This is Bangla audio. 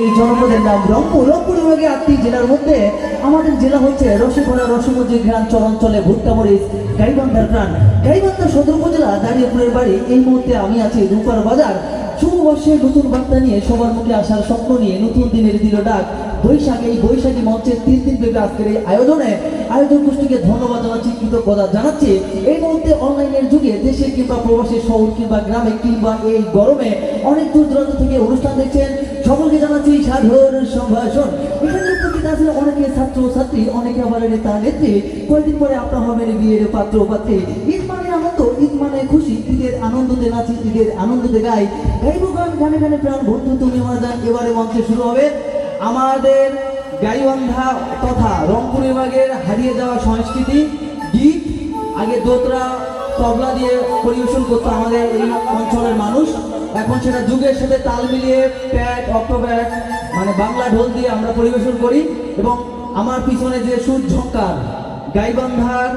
এই জনপদের নাম রংপুর। রংপুর বিভাগে 8টি জেলার মধ্যে আমাদের জেলা হচ্ছে রসিকড়া, রসমজি, ঘ্রাণ, চরাঞ্চলে ভুট্টামরিচ, গাইবান্ধার প্রাণ। গাইবান্ধা সদর উপজেলা দাঁড়িয়েপুরের বাড়ি। এই মুহূর্তে আমি আছি রূপার বাজার। শুভবর্ষে নতুন বার্তা নিয়ে সবার মুখে আসার স্বপ্ন নিয়ে নতুন দিনের দিল ডাক। বৈশাখ, এই বৈশাখী মঞ্চের 3 দিন ব্যাপী আজকের এই আয়োজনে আয়োজক গোষ্ঠীকে ধন্যবাদ জানাচ্ছি, কৃতজ্ঞতা জানাচ্ছি। এই মুহূর্তে অনলাইনের যুগে দেশে কিংবা প্রবাসী, শহর কিংবা গ্রামে কিংবা এই গরমে অনেক দূর দূরান্ত থেকে অনুষ্ঠান দেখছেন, সকলকে জানাচ্ছি সাধারণ সম্ভাষণ। এখানে উপস্থিত আছেন অনেকে ছাত্র ছাত্রী, অনেকে আবার নেতা নেত্রী। কয়েকদিন পরে আপনার হবেন বিয়ের পাত্র পাত্রী। ঈদ মানে আনন্দ, ঈদ মানে খুশি। ঈদের আনন্দতে নাচি, ঈদের আনন্দতে গাই, গাইব গান, গানে গানে প্রাণ। বন্ধু তুমি আমার যান। এবারে মঞ্চে শুরু হবে আমাদের গাইবান্ধা তথা রংপুর বিভাগের হারিয়ে যাওয়া সংস্কৃতি গীত। আগে দোতরা তবলা দিয়ে পরিবেশন করতো আমাদের এই অঞ্চলের মানুষ, এখন সেটা যুগের সাথে তাল মিলিয়ে প্যাট, অক্টোপ্যাট মানে বাংলা ঢোল দিয়ে আমরা পরিবেশন করি। এবং আমার পিছনে যে সুর ঝঙ্কার, গাইবান্ধার